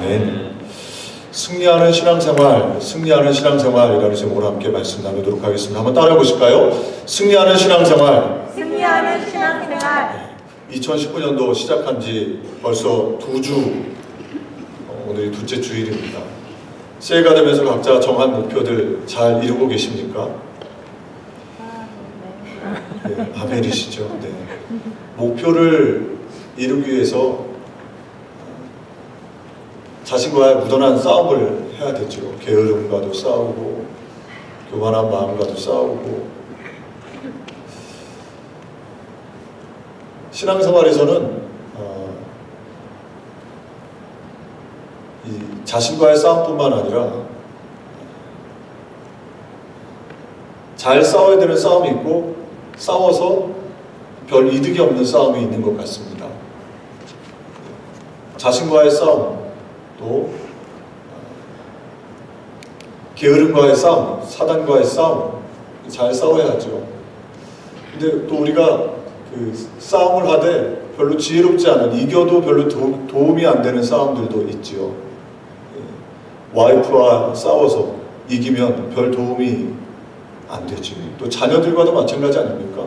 아멘. 승리하는 신앙생활, 승리하는 신앙생활이라는 제목으로 함께 말씀 나누도록 하겠습니다. 한번 따라해 보실까요? 승리하는 신앙생활. 승리하는 신앙생활. 2019년도 시작한 지 벌써 2주, 오늘이 둘째 주일입니다. 새해가 되면서 각자 정한 목표들 잘 이루고 계십니까? 네, 아멘이시죠. 네. 목표를 이루기 위해서 자신과의 무던한 싸움을 해야 되죠. 게으름과도 싸우고 교만한 마음과도 싸우고. 신앙생활에서는 이 자신과의 싸움뿐만 아니라 잘 싸워야 되는 싸움이 있고 싸워서 별 이득이 없는 싸움이 있는 것 같습니다. 자신과의 싸움, 또 게으름과의 싸움, 사단과의 싸움 잘 싸워야죠. 근데 또 우리가 그 싸움을 하되 별로 지혜롭지 않은, 이겨도 별로 도움이 안 되는 싸움들도 있지요. 와이프와 싸워서 이기면 별 도움이 안 되지. 또 자녀들과도 마찬가지 아닙니까?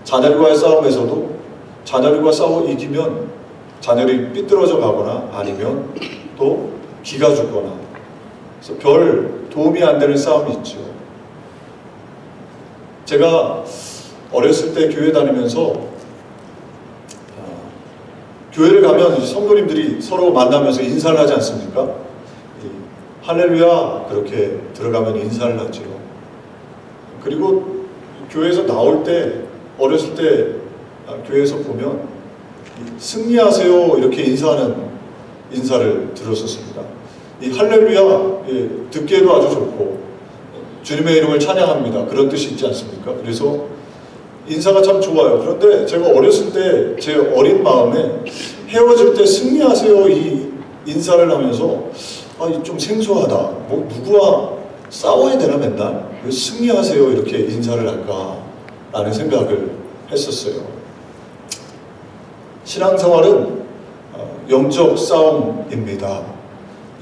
자녀들과의 싸움에서도 자녀들과 싸워 이기면 자녀들이 삐뚤어져 가거나 아니면 또 기가 죽거나, 그래서 별 도움이 안 되는 싸움이 있죠. 제가 어렸을 때 교회 다니면서 교회를 가면 성도님들이 서로 만나면서 인사를 하지 않습니까? 할렐루야 그렇게 들어가면 인사를 하죠. 그리고 교회에서 나올 때, 어렸을 때 교회에서 보면 승리하세요 이렇게 인사하는 인사를 들었었습니다. 이 할렐루야, 듣기에도 아주 좋고 주님의 이름을 찬양합니다 그런 뜻이 있지 않습니까? 그래서 인사가 참 좋아요. 그런데 제가 어렸을 때 제 어린 마음에 헤어질 때 승리하세요 이 인사를 하면서 좀 생소하다. 뭐 누구와 싸워야 되나 맨날? 왜 승리하세요 이렇게 인사를 할까? 라는 생각을 했었어요. 신앙생활은 영적 싸움입니다.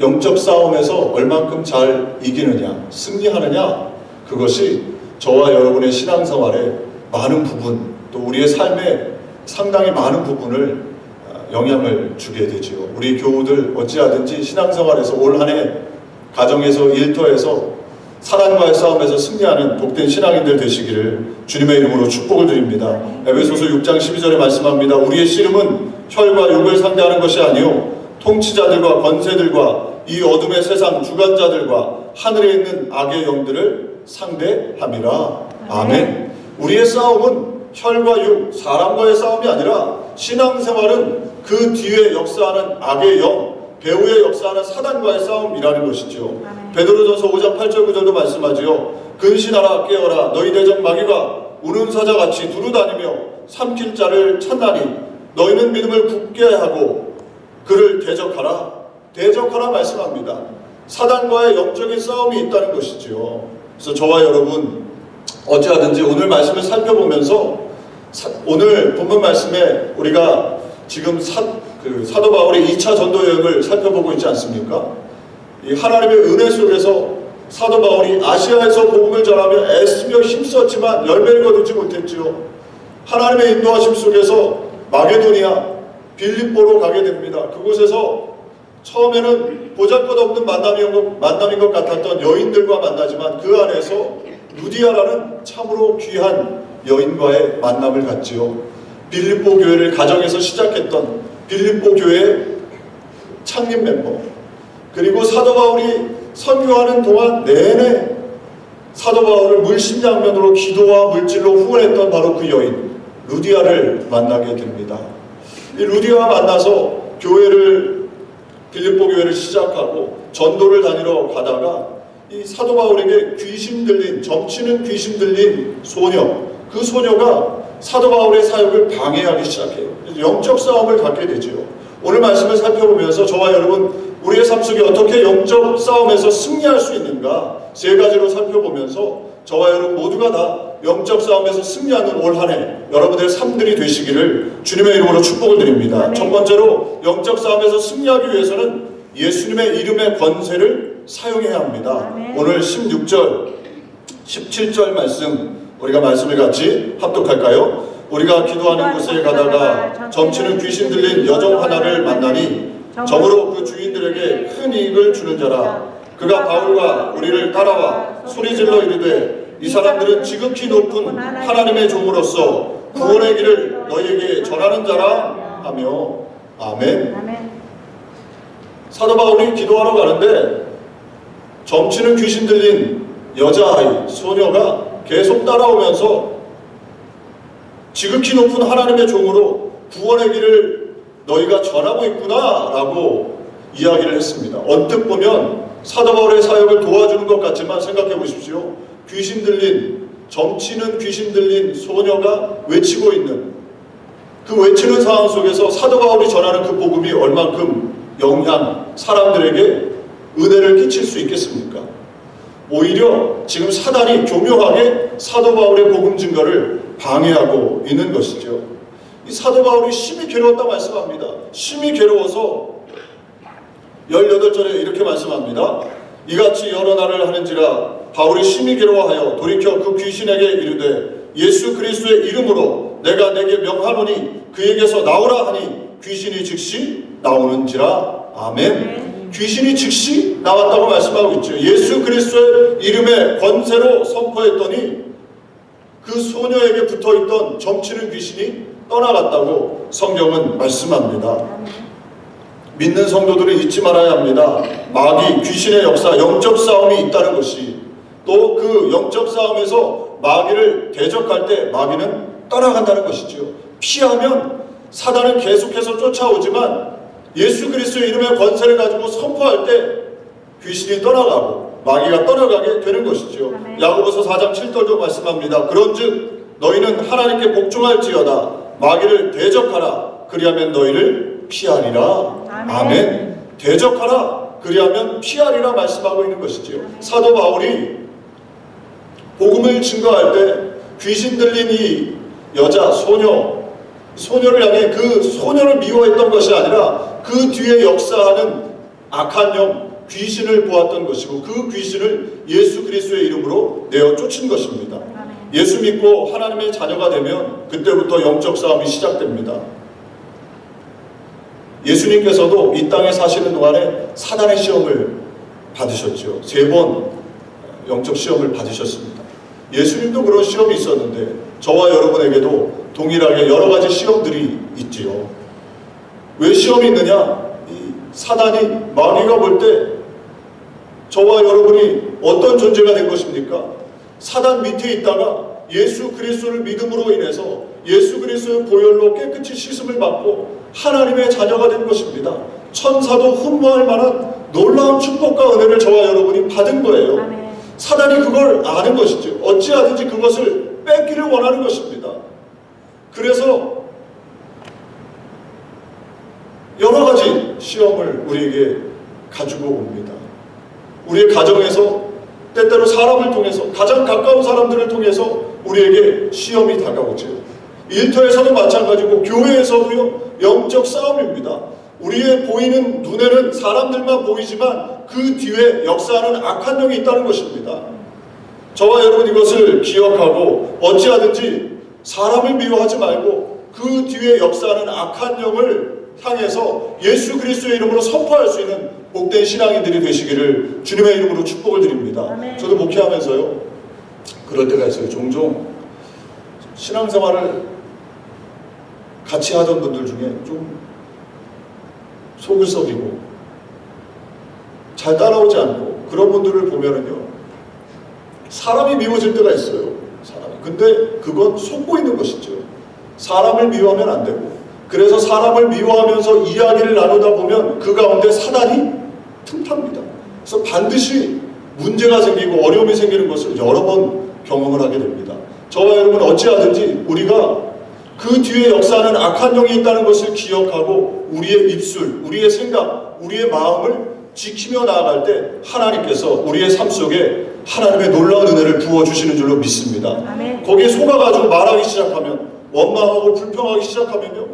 영적 싸움에서 얼만큼 잘 이기느냐, 승리하느냐, 그것이 저와 여러분의 신앙생활에 많은 부분, 또 우리의 삶에 상당히 많은 부분을 영향을 주게 되지요. 우리 교우들 어찌하든지 신앙생활에서 올 한 해 가정에서, 일터에서 사단과의 싸움에서 승리하는 복된 신앙인들 되시기를 주님의 이름으로 축복을 드립니다. 에베소서 6장 12절에 말씀합니다. 우리의 씨름은 혈과 육을 상대하는 것이 아니요 통치자들과 권세들과 이 어둠의 세상 주관자들과 하늘에 있는 악의 영들을 상대함이라. 아멘. 우리의 싸움은 혈과 육, 사람과의 싸움이 아니라 신앙생활은 그 뒤에 역사하는 악의 영, 배후에 역사하는 사단과의 싸움이라는 것이죠. 베드로전서 5장 8절 9절도 말씀하지요. 근신하라 깨어라 너희 대적 마귀가 우는 사자같이 두루다니며 삼킬 자를 찾나니 너희는 믿음을 굳게 하고 그를 대적하라. 대적하라 말씀합니다. 사단과의 영적인 싸움이 있다는 것이죠. 그래서 저와 여러분 어찌하든지 오늘 말씀을 살펴보면서 오늘 본문 말씀에 우리가 지금 사도 바울의 2차 전도 여행을 살펴보고 있지 않습니까? 이 하나님의 은혜 속에서 사도 바울이 아시아에서 복음을 전하며 애쓰며 힘썼지만 열매를 거두지 못했지요. 하나님의 인도하심 속에서 마게도니아, 빌립보로 가게 됩니다. 그곳에서 처음에는 보잘것없는 만남인 것 같았던 여인들과 만나지만 그 안에서 루디아라는 참으로 귀한 여인과의 만남을 갖지요. 빌립보 교회를 가정에서 시작했던 빌립보 교회 창립 멤버, 그리고 사도 바울이 선교하는 동안 내내 사도 바울을 물심양면으로 기도와 물질로 후원했던 바로 그 여인 루디아를 만나게 됩니다. 이 루디아와 만나서 빌립보 교회를 시작하고 전도를 다니러 가다가 이 사도 바울에게 귀신 들린, 점치는 귀신 들린 소녀, 그 소녀가 사도 바울의 사역을 방해하기 시작해요. 영적 싸움을 갖게 되죠. 오늘 말씀을 살펴보면서 저와 여러분 우리의 삶 속에 어떻게 영적 싸움에서 승리할 수 있는가 3가지로 살펴보면서 저와 여러분 모두가 다 영적 싸움에서 승리하는 올 한 해 여러분들의 삶들이 되시기를 주님의 이름으로 축복을 드립니다. 첫 번째로 영적 싸움에서 승리하기 위해서는 예수님의 이름의 권세를 사용해야 합니다. 아멘. 오늘 16절, 17절 말씀 우리가 말씀을 같이 합독할까요? 우리가 기도하는 곳에 가다가 점치는 귀신 들린 여종 하나를 만나니 점으로 그 주인들에게 큰 이익을 주는 자라. 그가 바울과 우리를 따라와 소리질러 이르되 이 사람들은 지극히 높은 하나님의 종으로서 구원의 길을 너희에게 전하는 자라 하며. 아멘. 아멘. 사도 바울이 기도하러 가는데 점치는 귀신 들린 여자아이, 소녀가 계속 따라오면서 지극히 높은 하나님의 종으로 구원의 길을 너희가 전하고 있구나 라고 이야기를 했습니다. 언뜻 보면 사도 바울의 사역을 도와주는 것 같지만 생각해 보십시오. 귀신 들린, 점치는 귀신 들린 소녀가 외치고 있는 그 외치는 상황 속에서 사도 바울이 전하는 그 복음이 얼만큼 사람들에게 은혜를 끼칠 수 있겠습니까? 오히려 지금 사단이 교묘하게 사도 바울의 복음 증거를 방해하고 있는 것이죠. 이 사도 바울이 심히 괴로웠다 말씀합니다. 심히 괴로워서 18절에 이렇게 말씀합니다. 이같이 여러 날을 하는지라 바울이 심히 괴로워하여 돌이켜 그 귀신에게 이르되 예수 그리스도의 이름으로 내가 내게 명하노니 그에게서 나오라 하니 귀신이 즉시 나오는지라. 아멘. 귀신이 즉시 나왔다고 말씀하고 있죠. 예수 그리스도의 이름의 권세로 선포했더니 그 소녀에게 붙어있던 점치는 귀신이 떠나갔다고 성경은 말씀합니다. 믿는 성도들이 잊지 말아야 합니다. 마귀, 귀신의 역사, 영적 싸움이 있다는 것이, 또 그 영적 싸움에서 마귀를 대적할 때 마귀는 떠나간다는 것이죠. 피하면 사단은 계속해서 쫓아오지만 예수 그리스도의 이름의 권세를 가지고 선포할 때 귀신이 떠나가고 마귀가 떠나가게 되는 것이죠. 아멘. 야고보서 4장 7절도 말씀합니다. 그런즉 너희는 하나님께 복종할지어다 마귀를 대적하라 그리하면 너희를 피하리라. 아멘. 아멘. 대적하라 그리하면 피하리라 말씀하고 있는 것이죠. 사도 바울이 복음을 증거할 때 귀신 들린 이 여자, 소녀를 향해 그 소녀를 미워했던 것이 아니라 그 뒤에 역사하는 악한 영, 귀신을 보았던 것이고 그 귀신을 예수 그리스도의 이름으로 내어 쫓은 것입니다. 예수 믿고 하나님의 자녀가 되면 그때부터 영적 싸움이 시작됩니다. 예수님께서도 이 땅에 사시는 동안에 사단의 시험을 받으셨죠. 3번 영적 시험을 받으셨습니다. 예수님도 그런 시험이 있었는데 저와 여러분에게도 동일하게 여러 가지 시험들이 있지요. 왜 시험이 있느냐? 이 사단이, 마귀가 볼 때 저와 여러분이 어떤 존재가 된 것입니까? 사단 밑에 있다가 예수 그리스도를 믿음으로 인해서 예수 그리스도의 보혈로 깨끗이 씻음을 받고 하나님의 자녀가 된 것입니다. 천사도 흠모할 만한 놀라운 축복과 은혜를 저와 여러분이 받은 거예요. 아멘. 사단이 그걸 아는 것이죠. 어찌하든지 그것을 뺏기를 원하는 것입니다. 그래서 여러 가지 시험을 우리에게 가지고 옵니다. 우리의 가정에서, 때때로 사람을 통해서, 가장 가까운 사람들을 통해서 우리에게 시험이 다가오죠. 일터에서도 마찬가지고 교회에서도요, 영적 싸움입니다. 우리의 보이는 눈에는 사람들만 보이지만 그 뒤에 역사하는 악한 영이 있다는 것입니다. 저와 여러분 이것을 기억하고 어찌하든지 사람을 미워하지 말고 그 뒤에 역사하는 악한 영을 향해서 예수 그리스도의 이름으로 선포할 수 있는 복된 신앙인들이 되시기를 주님의 이름으로 축복을 드립니다. 아멘. 저도 목회하면서요, 그럴 때가 있어요. 종종 신앙생활을 같이 하던 분들 중에 좀 속을 썩이고 잘 따라오지 않고 그런 분들을 보면은요, 사람이 미워질 때가 있어요. 사람이. 근데 그건 속고 있는 것이죠. 사람을 미워하면 안 되고, 그래서 사람을 미워하면서 이야기를 나누다 보면 그 가운데 사단이 틈탑니다. 그래서 반드시 문제가 생기고 어려움이 생기는 것을 여러 번 경험을 하게 됩니다. 저와 여러분 어찌하든지 우리가 그 뒤에 역사하는 악한 영이 있다는 것을 기억하고 우리의 입술, 우리의 생각, 우리의 마음을 지키며 나아갈 때 하나님께서 우리의 삶 속에 하나님의 놀라운 은혜를 부어주시는 줄로 믿습니다. 아멘. 거기에 속아가지고 말하기 시작하면, 원망하고 불평하기 시작하면요,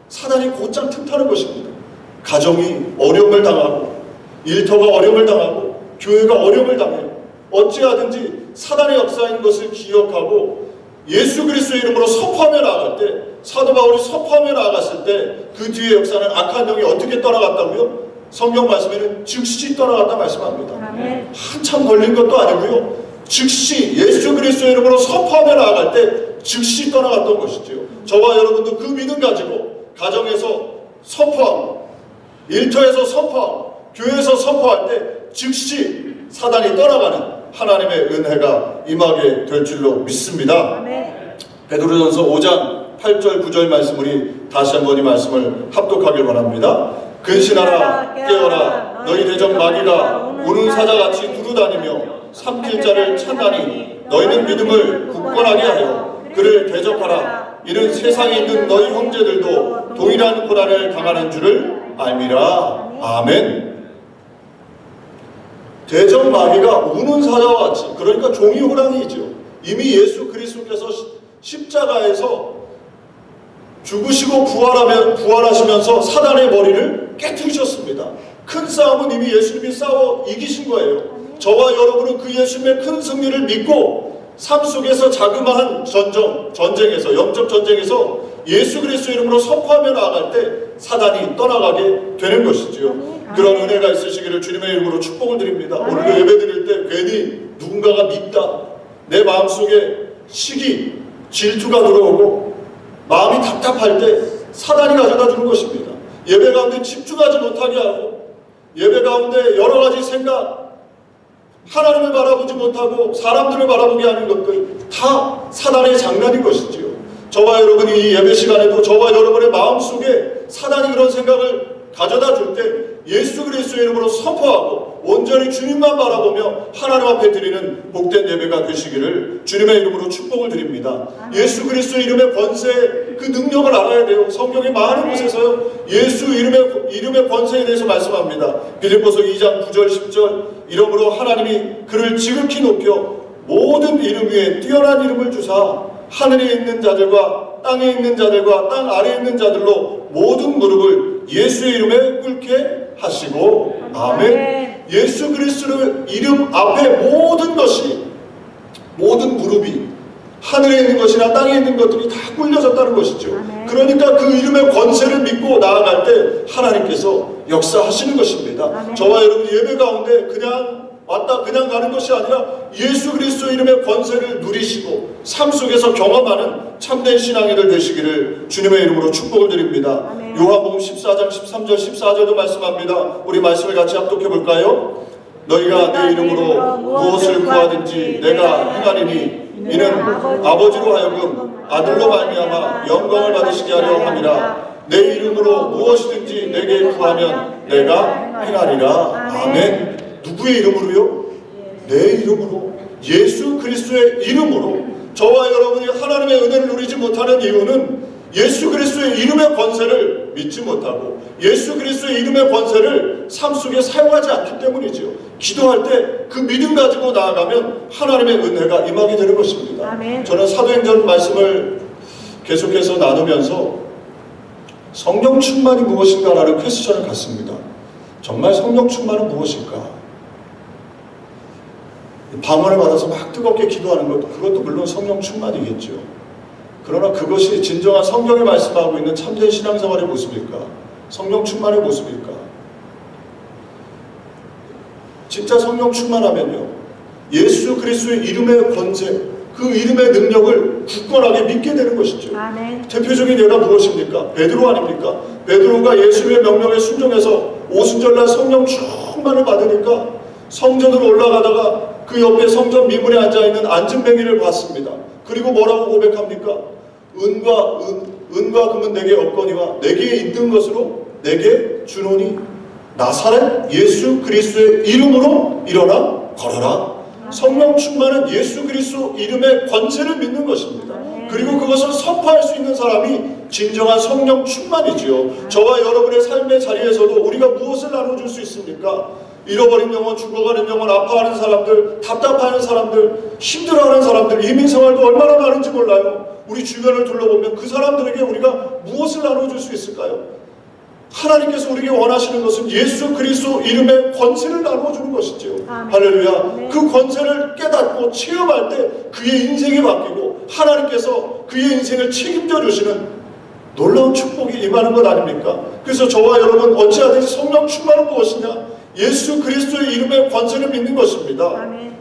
사단이 곧장 틈타는 것입니다. 가정이 어려움을 당하고 일터가 어려움을 당하고 교회가 어려움을 당해요. 어찌하든지 사단의 역사인 것을 기억하고 예수 그리스도의 이름으로 선포하며 나아갈 때, 사도 바울이 선포하며 나아갔을 때 그 뒤에 역사는 악한 영이 어떻게 떠나갔다고요? 성경 말씀에는 즉시 떠나갔다 말씀합니다. 아멘. 한참 걸린 것도 아니고요. 즉시 예수 그리스도의 이름으로 선포하며 나아갈 때 즉시 떠나갔던 것이지요. 저와 여러분도 그 믿음 가지고 가정에서 선포하고 일터에서 선포하고 교회에서 선포할 때 즉시 사단이 떠나가는 하나님의 은혜가 임하게 될 줄로 믿습니다. 아멘. 베드로전서 5장 8절 9절 말씀 우리 다시 한번 이 말씀을 합독하길 바랍니다. 근신하라 깨어라 너희 대적 마귀가 우는 사자같이 두루다니며 삼킬 자를 찾나니 너희는 믿음을 굳건하게 하여 그를 대적하라. 이는 세상에 있는 너희 형제들도 동일한 고난을 당하는 줄을 알미라. 아멘. 대적 마귀가 우는 사자와 같이, 그러니까 종이 호랑이죠. 이미 예수 그리스도께서 십자가에서 죽으시고 부활하시면서 사단의 머리를 깨뜨리셨습니다. 큰 싸움은 이미 예수님이 싸워 이기신 거예요. 저와 여러분은 그 예수님의 큰 승리를 믿고 삶 속에서 자그마한 전쟁에서, 영적 전쟁에서 예수 그리스도의 이름으로 선포하며 나아갈 때 사단이 떠나가게 되는 것이지요. 그런 은혜가 있으시기를 주님의 이름으로 축복을 드립니다. 오늘도 예배 드릴 때 괜히 누군가가 밉다, 내 마음속에 시기, 질투가 들어오고 마음이 답답할 때 사단이 가져다 주는 것입니다. 예배 가운데 집중하지 못하게 하고 예배 가운데 여러 가지 생각, 하나님을 바라보지 못하고 사람들을 바라보게 하는 것들 다 사단의 장난인 것이지요. 저와 여러분이 이 예배 시간에도 저와 여러분의 마음속에 사단이 그런 생각을 가져다 줄 때 예수 그리스도의 이름으로 선포하고 온전히 주님만 바라보며 하나님 앞에 드리는 복된 예배가 되시기를 주님의 이름으로 축복을 드립니다. 예수 그리스도의 이름의 권세, 그 능력을 알아야 돼요. 성경의 많은 곳에서요 예수 이름의 권세에 대해서 말씀합니다. 빌립보서 2장 9절 10절 이러므로 하나님이 그를 지극히 높여 모든 이름 위에 뛰어난 이름을 주사 하늘에 있는 자들과 땅에 있는 자들과 땅 아래에 있는 자들로 모든 무릎을 예수의 이름에 꿇게 하시고 아멘. 예수 그리스도의 이름 앞에 모든 것이, 모든 무릎이 하늘에 있는 것이나 땅에 있는 것들이 다 꿇려졌다는 것이죠. 그러니까 그 이름의 권세를 믿고 나아갈 때 하나님께서 역사하시는 것입니다. 저와 여러분 예배 가운데 그냥 왔다 그냥 가는 것이 아니라 예수 그리스도 이름의 권세를 누리시고 삶 속에서 경험하는 참된 신앙이들 되시기를 주님의 이름으로 축복을 드립니다. 요한복음 14장 13절 14절도 말씀합니다. 우리 말씀을 같이 합독해 볼까요? 너희가 내 이름으로 무엇을 구하든지 내가 행하리니 이는 아버지로 하여금 아들로 말미암아 영광을 받으시게 하려 함이라. 내 이름으로 무엇이든지 내게 구하면 내가 행하리라. 아멘. 누구의 이름으로요? 내 이름으로, 예수 그리스도의 이름으로. 저와 여러분이 하나님의 은혜를 누리지 못하는 이유는 예수 그리스도의 이름의 권세를 믿지 못하고 예수 그리스도의 이름의 권세를 삶 속에 사용하지 않기 때문이죠. 기도할 때 그 믿음 가지고 나아가면 하나님의 은혜가 임하게 되는 것입니다. 아멘. 저는 사도행전 말씀을 계속해서 나누면서 성령 충만이 무엇인가라는 퀘스천을 갖습니다. 정말 성령 충만은 무엇일까? 방언을 받아서 막 뜨겁게 기도하는 것도, 그것도 물론 성령 충만이겠죠. 그러나 그것이 진정한 성경이 말씀하고 있는 참된 신앙생활의 모습일까? 성령 충만의 모습일까? 진짜 성령 충만하면요 예수 그리스도의 이름의 권세, 그 이름의 능력을 굳건하게 믿게 되는 것이죠. 아멘. 대표적인 예가 무엇입니까? 베드로 아닙니까? 베드로가 예수의 명령에 순종해서 오순절날 성령 충만을 받으니까 성전으로 올라가다가 그 옆에 성전 미문에 앉아있는 안진뱅이를 봤습니다. 그리고 뭐라고 고백합니까? 은과 금은 내게 없거니와 내게 있는 것으로 내게 주노니 나사렛 예수 그리스도의 이름으로 일어나 걸어라. 성령 충만은 예수 그리스도 이름의 권세를 믿는 것입니다. 그리고 그것을 선포할 수 있는 사람이 진정한 성령 충만이지요. 저와 여러분의 삶의 자리에서도 우리가 무엇을 나눠줄 수 있습니까? 잃어버린 영혼, 죽어가는 영혼, 아파하는 사람들, 답답해하는 사람들, 힘들어하는 사람들, 이민생활도 얼마나 많은지 몰라요. 우리 주변을 둘러보면 그 사람들에게 우리가 무엇을 나눠줄 수 있을까요? 하나님께서 우리에게 원하시는 것은 예수 그리스도 이름의 권세를 나누어 주는 것이죠. 아멘. 할렐루야. 네. 그 권세를 깨닫고 체험할 때 그의 인생이 바뀌고 하나님께서 그의 인생을 책임져 주시는 놀라운 축복이 임하는 것 아닙니까? 그래서 저와 여러분 어찌하든지 성령 충만은 무엇이냐? 예수 그리스도의 이름의 권세를 믿는 것입니다. 아멘.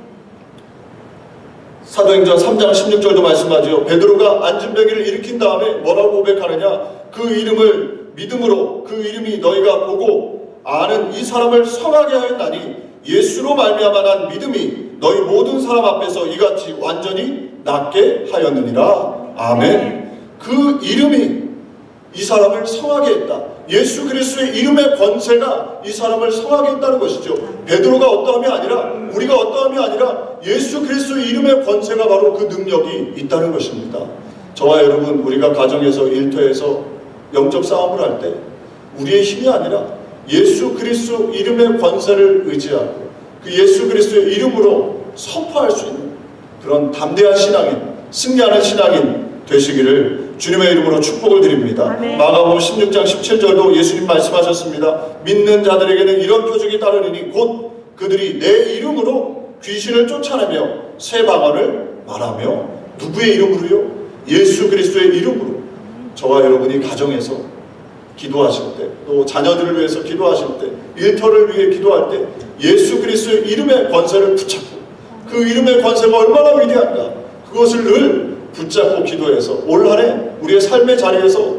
사도행전 3장 16절도 말씀하죠. 베드로가 안진뱅이를 일으킨 다음에 뭐라고 고백하느냐? 그 이름을 믿음으로 그 이름이 너희가 보고 아는 이 사람을 성하게 하였나니 예수로 말미암아 난 믿음이 너희 모든 사람 앞에서 이같이 완전히 낫게 하였느니라. 아멘. 그 이름이 이 사람을 성하게 했다. 예수 그리스도의 이름의 권세가 이 사람을 성하게 했다는 것이죠. 베드로가 어떠함이 아니라 우리가 어떠함이 아니라 예수 그리스도의 이름의 권세가 바로 그 능력이 있다는 것입니다. 저와 여러분 우리가 가정에서 일터에서 영적 싸움을 할 때 우리의 힘이 아니라 예수 그리스도 이름의 권세를 의지하고 그 예수 그리스도의 이름으로 선포할 수 있는 그런 담대한 신앙인, 승리하는 신앙인 되시기를 주님의 이름으로 축복을 드립니다. 아멘. 마가복음 16장 17절도 예수님 말씀하셨습니다. 믿는 자들에게는 이런 표적이 따르니 곧 그들이 내 이름으로 귀신을 쫓아내며 새 방언을 말하며 누구의 이름으로요? 예수 그리스도의 이름으로. 저와 여러분이 가정에서 기도하실 때, 또 자녀들을 위해서 기도하실 때, 일터를 위해 기도할 때 예수 그리스도의 이름의 권세를 붙잡고 그 이름의 권세가 얼마나 위대한가 그것을 늘 붙잡고 기도해서 올 한해 우리의 삶의 자리에서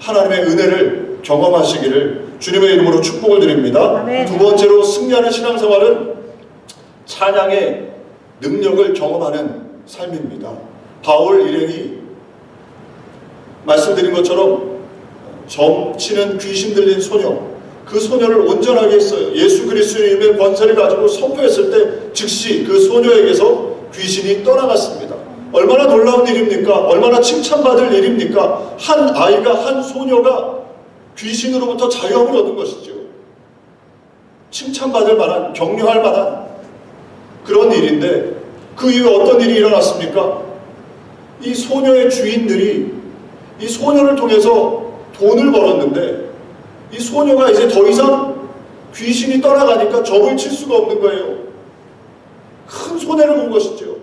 하나님의 은혜를 경험하시기를 주님의 이름으로 축복을 드립니다. 아멘. 두 번째로 승리하는 신앙생활은 찬양의 능력을 경험하는 삶입니다. 바울 일행이 말씀드린 것처럼 점치는 귀신 들린 소녀, 그 소녀를 온전하게 했어요. 예수 그리스도의 이름의 권세를 가지고 선포했을 때 즉시 그 소녀에게서 귀신이 떠나갔습니다. 얼마나 놀라운 일입니까? 얼마나 칭찬받을 일입니까? 한 아이가, 한 소녀가 귀신으로부터 자유함을 얻은 것이죠. 칭찬받을 만한, 격려할 만한 그런 일인데 그 이후에 어떤 일이 일어났습니까? 이 소녀의 주인들이 이 소녀를 통해서 돈을 벌었는데 이 소녀가 이제 더 이상 귀신이 떠나가니까 점을 칠 수가 없는 거예요. 큰 손해를 본 것이죠.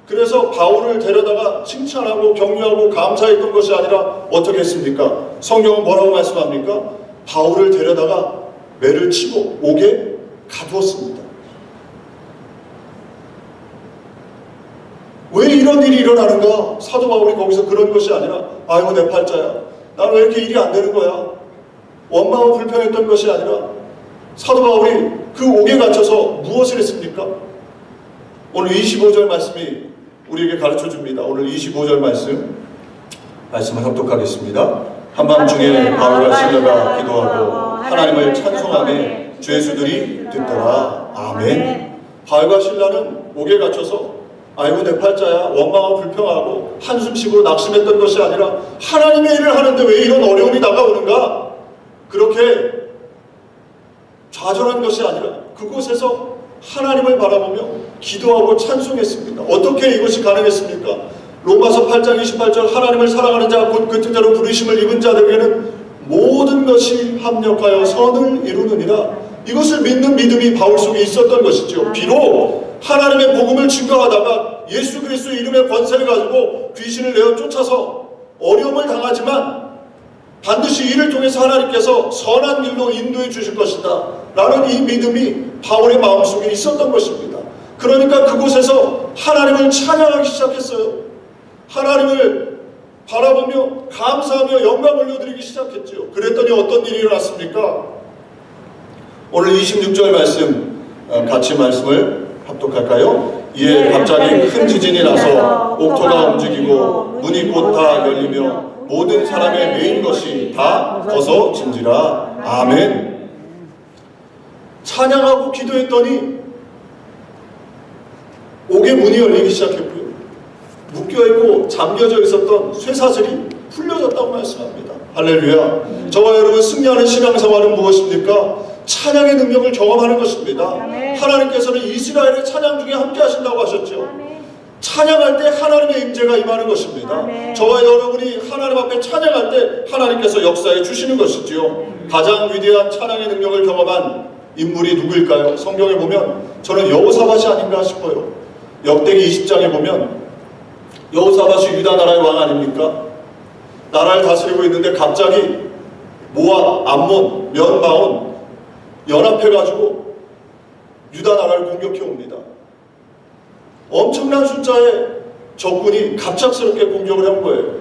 그래서 바울을 데려다가 칭찬하고 격려하고 감사했던 것이 아니라 어떻게 했습니까? 성경은 뭐라고 말씀합니까? 바울을 데려다가 매를 치고 옥에 가두었습니다. 왜 이런 일이 일어나는가? 사도 바울이 거기서 그런 것이 아니라 아이고 내 팔자야, 나는 왜 이렇게 일이 안 되는 거야? 원망하고 불평했던 것이 아니라 사도 바울이 그 옥에 갇혀서 무엇을 했습니까? 오늘 25절 말씀이 우리에게 가르쳐 줍니다. 오늘 25절 말씀을 합독하겠습니다. 한밤중에 바울과 실라가 기도하고 하나님을 찬송하며 죄수들이 듣더라. 아멘. 바울과 실라는 옥에 갇혀서 아이고 내 팔자야 원망하고 불평하고 한숨 쉬고 낙심했던 것이 아니라 하나님의 일을 하는데 왜 이런 어려움이 다가오는가? 그렇게 좌절한 것이 아니라 그곳에서 하나님을 바라보며 기도하고 찬송했습니다. 어떻게 이것이 가능했습니까? 로마서 8장 28절 하나님을 사랑하는 자 곧 그 뜻대로 부르심을 입은 자들에게는 모든 것이 합력하여 선을 이루느니라. 이것을 믿는 믿음이 바울 속에 있었던 것이죠. 비록 하나님의 복음을 증거하다가 예수 그리스도의 이름의 권세를 가지고 귀신을 내어 쫓아서 어려움을 당하지만 반드시 이를 통해서 하나님께서 선한 길로 인도해 주실 것이다 라는 이 믿음이 바울의 마음속에 있었던 것입니다. 그러니까 그곳에서 하나님을 찬양하기 시작했어요. 하나님을 바라보며 감사하며 영광 올려드리기 시작했죠. 그랬더니 어떤 일이 일어났습니까? 오늘 26절 말씀 같이 말씀을 합독할까요? 이에 갑자기 큰 지진이 나서 옥토가 움직이고 문이 곧 다 열리며 모든 사람의 메인 것이 다 벗어진지라. 아멘. 찬양하고 기도했더니 옥의 문이 열리기 시작했고요. 묶여있고 잠겨져 있었던 쇠사슬이 풀려졌다고 말씀합니다. 할렐루야. 저와 여러분 승리하는 신앙생활은 무엇입니까? 찬양의 능력을 경험하는 것입니다. 아멘. 하나님께서는 이스라엘의 찬양 중에 함께 하신다고 하셨죠. 아멘. 찬양할 때 하나님의 임재가 임하는 것입니다. 아멘. 저와 여러분이 하나님 앞에 찬양할 때 하나님께서 역사해 주시는 것이지요. 가장 위대한 찬양의 능력을 경험한 인물이 누구일까요? 성경에 보면 저는 여호사밧이 아닌가 싶어요. 역대기 20장에 보면 여호사밧이 유다 나라의 왕 아닙니까? 나라를 다스리고 있는데 갑자기 모압, 암몬, 면마온 연합해가지고 유다 나라를 공격해 옵니다. 엄청난 숫자의 적군이 갑작스럽게 공격을 한 거예요.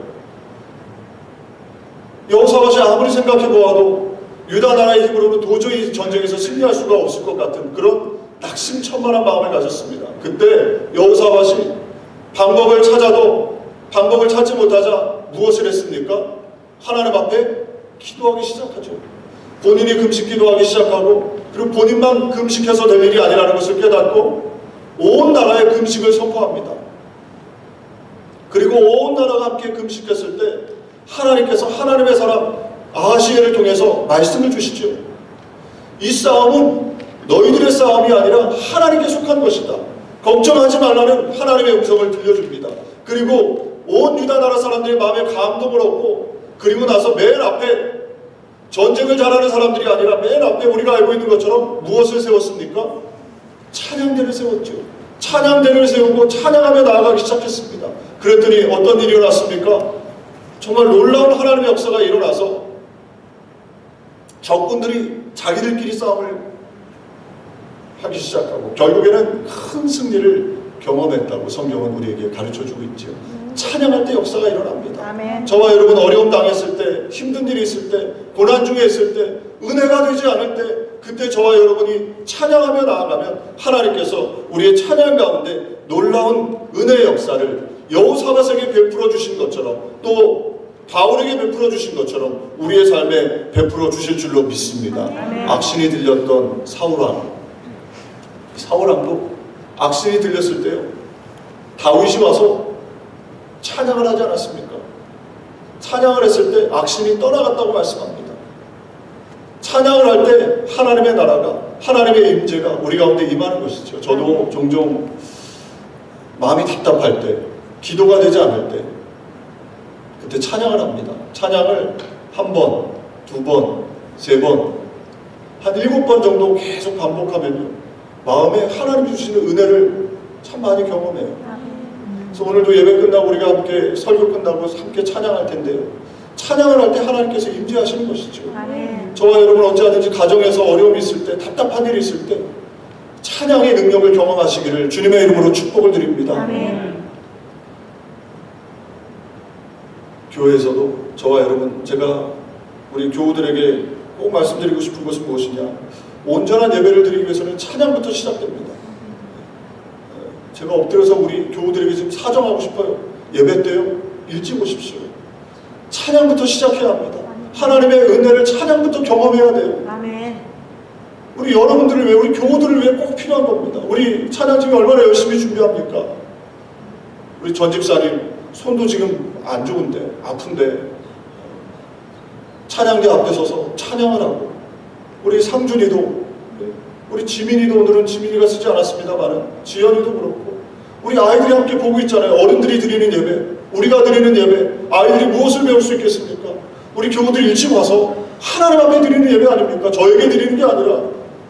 여호사밧이 아무리 생각해 보아도 유다 나라의 힘으로는 도저히 전쟁에서 승리할 수가 없을 것 같은 그런 낙심천만한 마음을 가졌습니다. 그때 여호사밧이 방법을 찾아도 방법을 찾지 못하자 무엇을 했습니까? 하나님 앞에 기도하기 시작하죠. 본인이 금식 기도하기 시작하고 그리고 본인만 금식해서 될 일이 아니라는 것을 깨닫고 온 나라에 금식을 선포합니다. 그리고 온 나라가 함께 금식했을 때 하나님께서 하나님의 사람 아하시엘을 통해서 말씀을 주시죠. 이 싸움은 너희들의 싸움이 아니라 하나님께 속한 것이다. 걱정하지 말라는 하나님의 음성을 들려줍니다. 그리고 온 유다 나라 사람들의 마음에 감동을 얻고 그리고 나서 맨 앞에 전쟁을 잘하는 사람들이 아니라 맨 앞에 우리가 알고 있는 것처럼 무엇을 세웠습니까? 찬양대를 세웠죠. 찬양대를 세우고 찬양하며 나아가기 시작했습니다. 그랬더니 어떤 일이 일어났습니까? 정말 놀라운 하나님의 역사가 일어나서 적군들이 자기들끼리 싸움을 하기 시작하고 결국에는 큰 승리를 경험했다고 성경은 우리에게 가르쳐주고 있죠. 찬양할 때 역사가 일어납니다. 아멘. 저와 여러분 어려움 당했을 때, 힘든 일이 있을 때, 고난 중에 있을 때, 은혜가 되지 않을 때 그때 저와 여러분이 찬양하며 나아가면 하나님께서 우리의 찬양 가운데 놀라운 은혜의 역사를 여호사밧에게 베풀어 주신 것처럼 또 바울에게 베풀어 주신 것처럼 우리의 삶에 베풀어 주실 줄로 믿습니다. 아멘. 악신이 들렸던 사울왕도 악신이 들렸을 때요 다윗이 와서 찬양을 하지 않았습니까? 찬양을 했을 때 악신이 떠나갔다고 말씀합니다. 찬양을 할 때 하나님의 나라가 하나님의 임재가 우리 가운데 임하는 것이죠. 저도 종종 마음이 답답할 때 기도가 되지 않을 때 그때 찬양을 합니다. 찬양을 한 번, 두 번, 세 번, 한 7번 정도 계속 반복하면요 마음에 하나님 주시는 은혜를 참 많이 경험해요. 그래서 오늘도 예배 끝나고 우리가 함께 설교 끝나고 함께 찬양할 텐데요. 찬양을 할 때 하나님께서 임재하시는 것이죠. 아멘. 저와 여러분 어찌하든지 가정에서 어려움이 있을 때, 답답한 일이 있을 때 찬양의 능력을 경험하시기를 주님의 이름으로 축복을 드립니다. 아멘. 교회에서도 저와 여러분 제가 우리 교우들에게 꼭 말씀드리고 싶은 것은 무엇이냐, 온전한 예배를 드리기 위해서는 찬양부터 시작됩니다. 제가 엎드려서 우리 교우들에게 지금 사정하고 싶어요. 예배 때요 일찍 오십시오. 찬양부터 시작해야 합니다. 하나님의 은혜를 찬양부터 경험해야 돼요. 아멘. 우리 여러분들을 위해, 우리 교우들을 위해 꼭 필요한 겁니다. 우리 찬양팀이 얼마나 열심히 준비합니까? 우리 전 집사님 손도 지금 안 좋은데, 아픈데 찬양대 앞에 서서 찬양을 하고, 우리 상준이도, 우리 지민이도, 오늘은 지민이가 쓰지 않았습니다만은 지연이도 그렇고 우리 아이들이 함께 보고 있잖아요. 어른들이 드리는 예배, 우리가 드리는 예배, 아이들이 무엇을 배울 수 있겠습니까? 우리 교우들이 일찍 와서 하나님 앞에 드리는 예배 아닙니까? 저에게 드리는 게 아니라,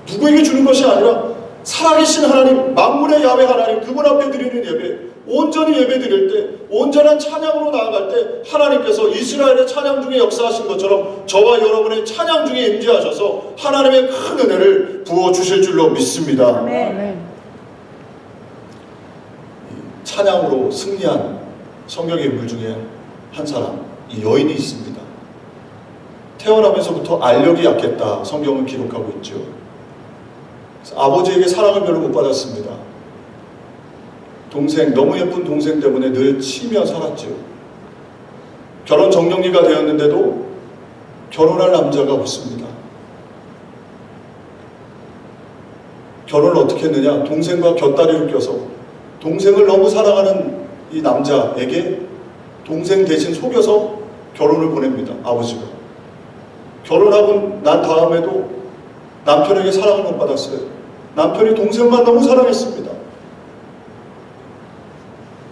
누구에게 주는 것이 아니라 살아계신 하나님, 만물의 야훼 하나님, 그분 앞에 드리는 예배, 온전히 예배 드릴 때, 온전한 찬양으로 나아갈 때 하나님께서 이스라엘의 찬양 중에 역사하신 것처럼 저와 여러분의 찬양 중에 임재하셔서 하나님의 큰 은혜를 부어주실 줄로 믿습니다. 아멘. 찬양으로 승리한 성경의 인물 중에 한 사람, 이 여인이 있습니다. 태어나면서부터 알력이 약했다 성경은 기록하고 있죠. 아버지에게 사랑을 별로 못 받았습니다. 동생, 너무 예쁜 동생 때문에 늘 치며 살았죠. 결혼 정년기가 되었는데도 결혼할 남자가 없습니다. 결혼을 어떻게 했느냐, 동생과 곁다리를 껴서 동생을 너무 사랑하는 이 남자에게 동생 대신 속여서 결혼을 보냅니다. 아버지가. 결혼하고 난 다음에도 남편에게 사랑을 못 받았어요. 남편이 동생만 너무 사랑했습니다.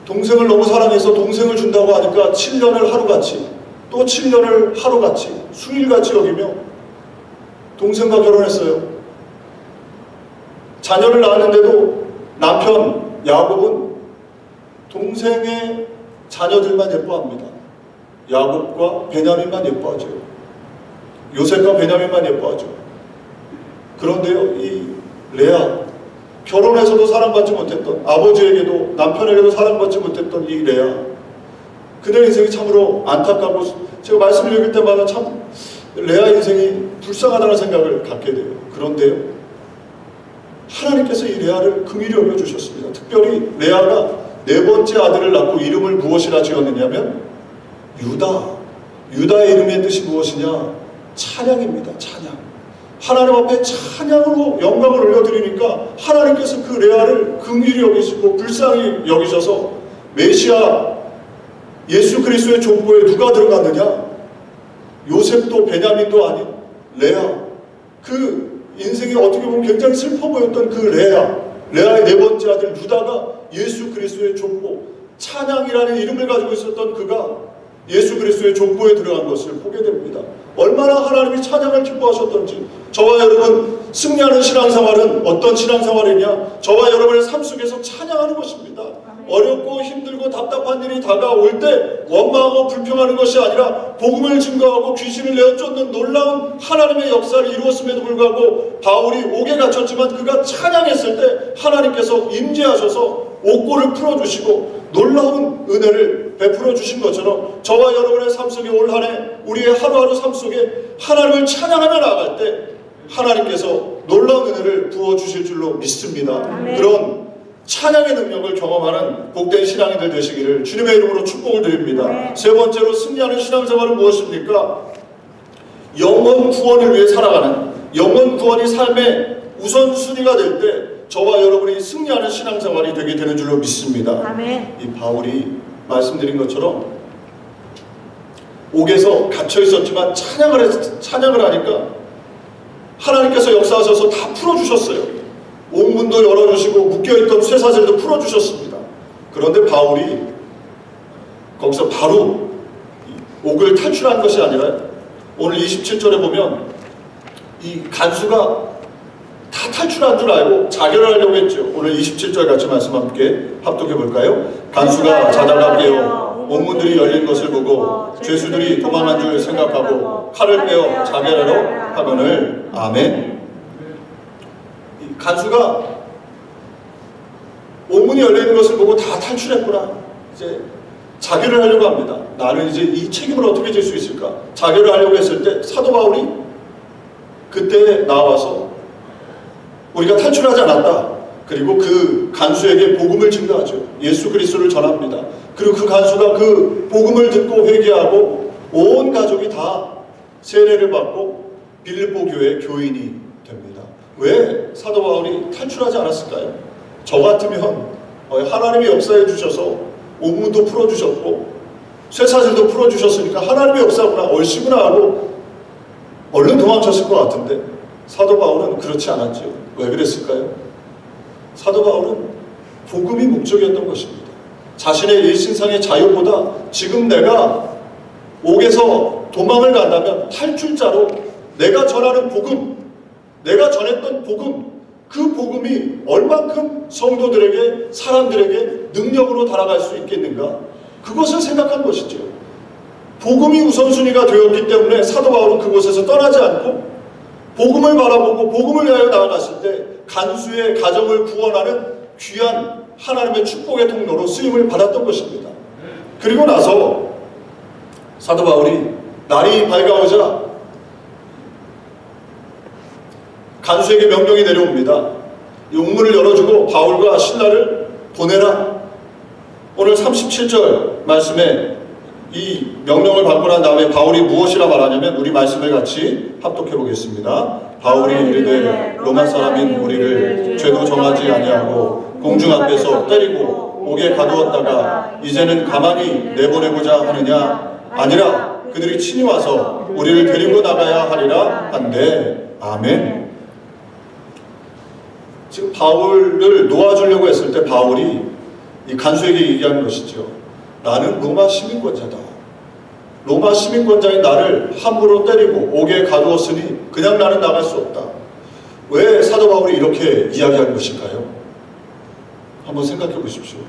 동생을 너무 사랑해서 동생을 준다고 하니까 7년을 하루같이, 또 7년을 하루같이, 수일같이 여기며 동생과 결혼했어요. 자녀를 낳았는데도 남편 야곱은 동생의 자녀들만 예뻐합니다. 야곱과 베냐민만 예뻐하죠. 요셉과 베냐민만 예뻐하죠. 그런데요, 이 레아, 결혼해서도 사랑받지 못했던, 아버지에게도 남편에게도 사랑받지 못했던 이 레아, 그녀의 인생이 참으로 안타깝고, 제가 말씀을 읽을 때마다 참 레아 인생이 불쌍하다는 생각을 갖게 돼요. 그런데요, 하나님께서 이 레아를 긍휼히 여겨주셨습니다. 특별히 레아가 네 번째 아들을 낳고 이름을 무엇이라 지었느냐면 유다의 이름의 뜻이 무엇이냐? 찬양입니다. 찬양. 하나님 앞에 찬양으로 영광을 올려드리니까 하나님께서 그 레아를 긍휼히 여기시고 불쌍히 여기셔서 메시아 예수 그리스도의 족보에 누가 들어갔느냐? 요셉도 베냐민도 아닌 레아. 그 인생이 어떻게 보면 굉장히 슬퍼 보였던 그 레아의 네 번째 아들 유다가 예수 그리스도의 족보, 찬양이라는 이름을 가지고 있었던 그가 예수 그리스도의 족보에 들어간 것을 보게 됩니다. 얼마나 하나님이 찬양을 기뻐하셨던지. 저와 여러분 승리하는 신앙생활은 어떤 신앙생활이냐? 저와 여러분의 삶 속에서 찬양하는 것입니다. 어렵고 힘들고 답답한 일이 다가올 때 원망하고 불평하는 것이 아니라 복음을 증거하고 귀신을 내어 쫓는 놀라운 하나님의 역사를 이루었음에도 불구하고 바울이 옥에 갇혔지만 그가 찬양했을 때 하나님께서 임재하셔서 옥고를 풀어주시고 놀라운 은혜를 베풀어 주신 것처럼 저와 여러분의 삶 속에 올 한 해 우리의 하루하루 삶 속에 하나님을 찬양하며 나아갈 때 하나님께서 놀라운 은혜를 부어주실 줄로 믿습니다. 그런 찬양의 능력을 경험하는 복된 신앙인들 되시기를 주님의 이름으로 축복을 드립니다. 세 번째로 승리하는 신앙생활은 무엇입니까? 영혼 구원을 위해 살아가는, 영혼 구원이 삶의 우선순위가 될 때 저와 여러분이 승리하는 신앙생활이 되게 되는 줄로 믿습니다. 아멘. 이 바울이 말씀드린 것처럼 옥에서 갇혀 있었지만 찬양을 하니까 하나님께서 역사하셔서 다 풀어주셨어요. 옥문도 열어주시고 묶여있던 쇠사슬도 풀어주셨습니다. 그런데 바울이 거기서 바로 옥을 탈출한 것이 아니라 오늘 27절에 보면 이 간수가 다 탈출한 줄 알고 자결을 하려고 했죠. 오늘 27절 같이 말씀 함께 합독해 볼까요? 간수가 자다가 깨어 옥문들이 열린 것을 보고 죄수들이 도망한 줄 생각하고 칼을 빼어 자결하러 하거늘. 아멘. 간수가 옥문이 열리는 것을 보고 다 탈출했구나. 이제 자결을 하려고 합니다. 나는 이제 이 책임을 어떻게 질 수 있을까? 자결을 하려고 했을 때 사도 바울이 그때 나와서 우리가 탈출하지 않았다. 그리고 그 간수에게 복음을 증거하죠. 예수 그리스도를 전합니다. 그리고 그 간수가 그 복음을 듣고 회개하고 온 가족이 다 세례를 받고 빌립보 교회 교인이 됩니다. 왜 사도 바울이 탈출하지 않았을까요? 저 같으면 하나님이 역사해 주셔서 옥문도 풀어주셨고 쇠사슬도 풀어주셨으니까 하나님의 역사구나 얼씨구나 하고 얼른 도망쳤을 것 같은데 사도 바울은 그렇지 않았죠. 왜 그랬을까요? 사도 바울은 복음이 목적이었던 것입니다. 자신의 일신상의 자유보다 지금 내가 옥에서 도망을 간다면 탈출자로 내가 전하는 복음, 내가 전했던 복음, 그 복음이 얼만큼 성도들에게, 사람들에게 능력으로 달아갈 수 있겠는가? 그것을 생각한 것이죠. 복음이 우선순위가 되었기 때문에 사도 바울은 그곳에서 떠나지 않고 복음을 바라보고 복음을 위하여 나아갔을 때 간수의 가정을 구원하는 귀한 하나님의 축복의 통로로 쓰임을 받았던 것입니다. 그리고 나서 사도 바울이 날이 밝아오자 간수에게 명령이 내려옵니다. 이 옥문을 열어주고 바울과 신라를 보내라. 오늘 37절 말씀에 이 명령을 받고 난 다음에 바울이 무엇이라 말하냐면 우리 말씀을 같이 합독해 보겠습니다. 바울이 이르되 로마 사람인 우리를 죄도 정하지 아니하고 공중 앞에서 때리고 옥에 가두었다가 이제는 가만히 내보내고자 하느냐? 아니라 그들이 친히 와서 우리를 데리고 나가야 하리라 한데. 아멘. 지금 바울을 놓아주려고 했을 때 바울이 이 간수에게 얘기하는 것이죠. 나는 로마 시민권자다. 로마 시민권자인 나를 함부로 때리고 옥에 가두었으니 그냥 나는 나갈 수 없다. 왜 사도 바울이 이렇게 이야기하는 것일까요? 한번 생각해 보십시오.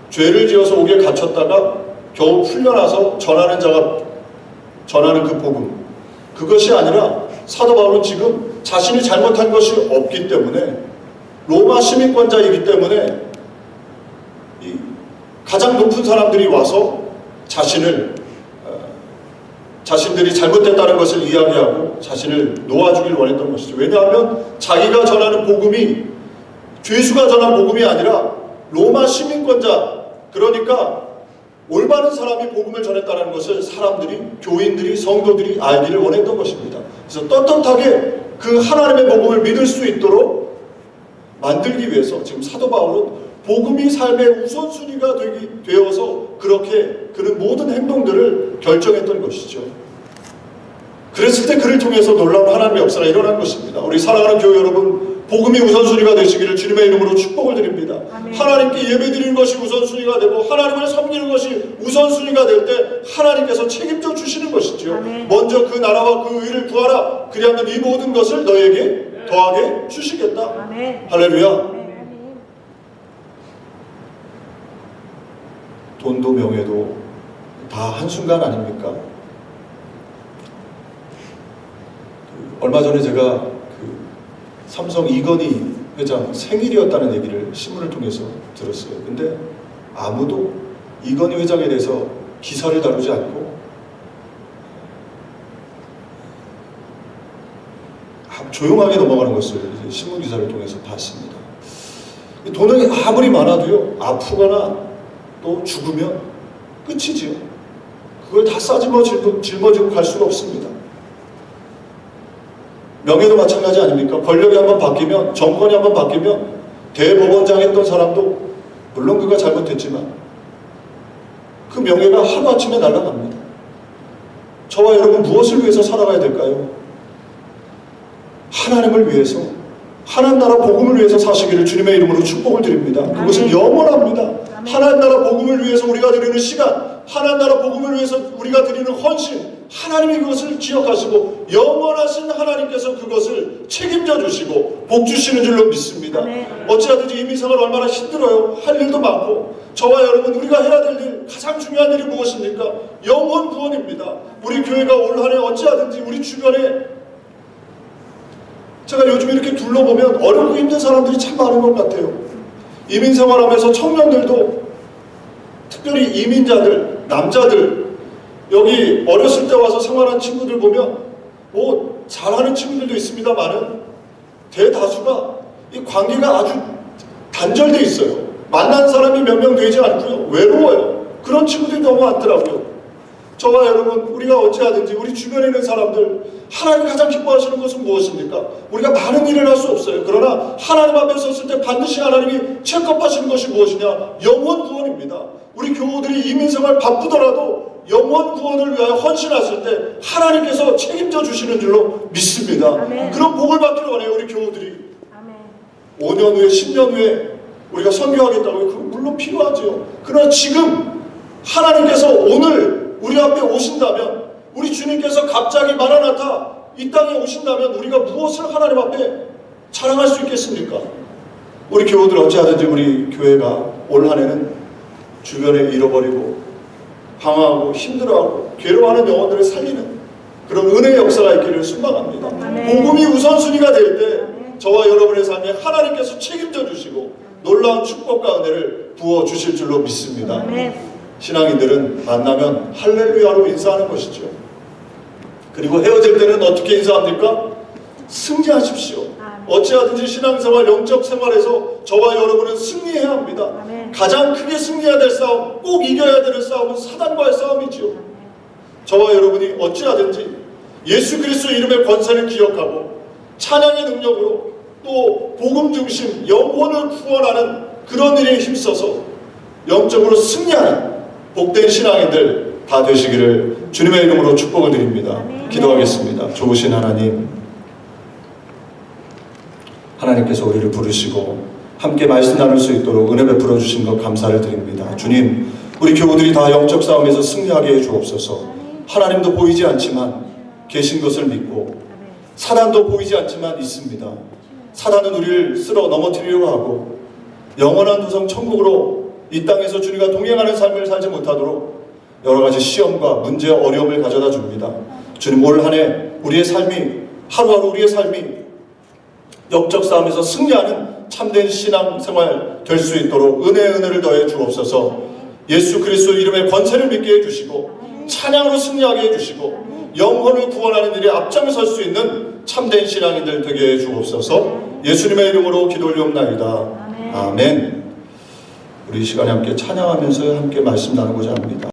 죄를 지어서 옥에 갇혔다가 겨우 풀려나서 전하는 그 복음, 그것이 아니라 사도 바울은 지금 자신이 잘못한 것이 없기 때문에, 로마 시민권자이기 때문에 이 가장 높은 사람들이 와서 자신들이 잘못됐다는 것을 이야기하고 자신을 놓아주길 원했던 것이죠. 왜냐하면 자기가 전하는 복음이 죄수가 전한 복음이 아니라 로마 시민권자, 그러니까 올바른 사람이 복음을 전했다는 것을 사람들이, 교인들이, 성도들이 알기를 원했던 것입니다. 그래서 떳떳하게 그 하나님의 복음을 믿을 수 있도록 만들기 위해서 지금 사도 바울은 복음이 삶의 우선순위가 되어서 그렇게 그는 모든 행동들을 결정했던 것이죠. 그랬을 때 그를 통해서 놀라운 하나님의 역사가 일어난 것입니다. 우리 사랑하는 교회 여러분, 복음이 우선순위가 되시기를 주님의 이름으로 축복을 드립니다. 아멘. 하나님께 예배드리는 것이 우선순위가 되고 하나님을 섬기는 것이 우선순위가 될 때 하나님께서 책임져 주시는 것이죠. 아멘. 먼저 그 나라와 그 의를 구하라. 그리하면 이 모든 것을 너에게 더하게 주시겠다. 아멘. 할렐루야. 아멘. 돈도 명예도 다 한순간 아닙니까? 얼마 전에 제가 삼성 이건희 회장 생일이었다는 얘기를 신문을 통해서 들었어요. 근데 아무도 이건희 회장에 대해서 기사를 다루지 않고 조용하게 넘어가는 것을 신문 기사를 통해서 봤습니다. 돈은 아무리 많아도요, 아프거나 또 죽으면 끝이지요. 그걸 다 짊어지고 갈 수가 없습니다. 명예도 마찬가지 아닙니까? 권력이 한번 바뀌면, 정권이 한번 바뀌면 대법원장 했던 사람도 물론 그가 잘못했지만 그 명예가 하루아침에 날아갑니다. 저와 여러분 무엇을 위해서 살아가야 될까요? 하나님을 위해서, 하나님 나라 복음을 위해서 사시기를 주님의 이름으로 축복을 드립니다. 그것은 영원합니다. 하나님 나라 복음을 위해서 우리가 드리는 시간, 하나님 나라 복음을 위해서 우리가 드리는 헌신, 하나님이 그것을 기억하시고 영원하신 하나님께서 그것을 책임져 주시고 복 주시는 줄로 믿습니다. 어찌하든지 이민 생활 얼마나 힘들어요. 할 일도 많고, 저와 여러분 우리가 해야 될 일, 가장 중요한 일이 무엇입니까? 영혼 구원입니다. 우리 교회가 올 한 해 어찌하든지 우리 주변에, 제가 요즘 이렇게 둘러보면 어렵고 힘든 사람들이 참 많은 것 같아요. 이민 생활하면서 청년들도, 특별히 이민자들, 남자들, 여기 어렸을 때 와서 생활한 친구들 보면 뭐 잘하는 친구들도 있습니다만은 대다수가 이 관계가 아주 단절돼 있어요. 만난 사람이 몇 명 되지 않고요, 외로워요. 그런 친구들이 너무 많더라고요. 저와 여러분, 우리가 어찌하든지 우리 주변에 있는 사람들, 하나님 가장 기뻐하시는 것은 무엇입니까? 우리가 많은 일을 할 수 없어요. 그러나 하나님 앞에 섰을 때 반드시 하나님이 체크업하시는 것이 무엇이냐? 영혼 구원입니다. 우리 교우들이 이민생활 바쁘더라도 영혼 구원을 위하여 헌신했을 때 하나님께서 책임져 주시는 줄로 믿습니다. 아멘. 그런 복을 받기를 원해요, 우리 교우들이. 아멘. 5년 후에 10년 후에 우리가 선교하겠다고요. 그건 물론 필요하죠. 그러나 지금 하나님께서 오늘 우리 앞에 오신다면, 우리 주님께서 갑자기 마라나타 이 땅에 오신다면 우리가 무엇을 하나님 앞에 자랑할 수 있겠습니까? 우리 교우들 어찌하든지 우리 교회가 올 한 해는 주변에 잃어버리고 방황하고 힘들어하고 괴로워하는 영혼들을 살리는 그런 은혜의 역사가 있기를 소망합니다. 아멘. 복음이 우선순위가 될 때 저와 여러분의 삶에 하나님께서 책임져 주시고 놀라운 축복과 은혜를 부어 주실 줄로 믿습니다. 아멘. 신앙인들은 만나면 할렐루야로 인사하는 것이죠. 그리고 헤어질 때는 어떻게 인사합니까? 승리하십시오. 어찌하든지 신앙생활, 영적 생활에서 저와 여러분은 승리해야 합니다. 아멘. 가장 크게 승리해야 될 싸움, 꼭 이겨야 되는 싸움은 사단과의 싸움이지요. 저와 여러분이 어찌하든지 예수 그리스도의 이름의 권세를 기억하고 찬양의 능력으로 또 복음 중심, 영혼을 구원하는 그런 일에 힘써서 영적으로 승리하는 복된 신앙인들 다 되시기를 주님의 이름으로 축복을 드립니다. 아멘. 기도하겠습니다. 좋으신 하나님, 하나님께서 우리를 부르시고 함께 말씀 나눌 수 있도록 은혜 베풀어 주신 것 감사를 드립니다. 주님, 우리 교우들이 다 영적 싸움에서 승리하게 해 주옵소서. 하나님도 보이지 않지만 계신 것을 믿고, 사단도 보이지 않지만 있습니다. 사단은 우리를 쓸어 넘어뜨리려고 하고 영원한 도성 천국으로 이 땅에서 주님과 동행하는 삶을 살지 못하도록 여러 가지 시험과 문제와 어려움을 가져다 줍니다. 주님, 올 한 해 우리의 삶이, 하루하루 우리의 삶이 영적 싸움에서 승리하는 참된 신앙생활 될 수 있도록 은혜를 더해 주옵소서. 예수 그리스도 이름의 권세를 믿게 해주시고 찬양으로 승리하게 해주시고 영혼을 구원하는 일에 앞장에 설 수 있는 참된 신앙인들 되게 해 주옵소서. 예수님의 이름으로 기도 올리옵나이다. 아멘. 우리 이 시간에 함께 찬양하면서 함께 말씀 나누고자 합니다.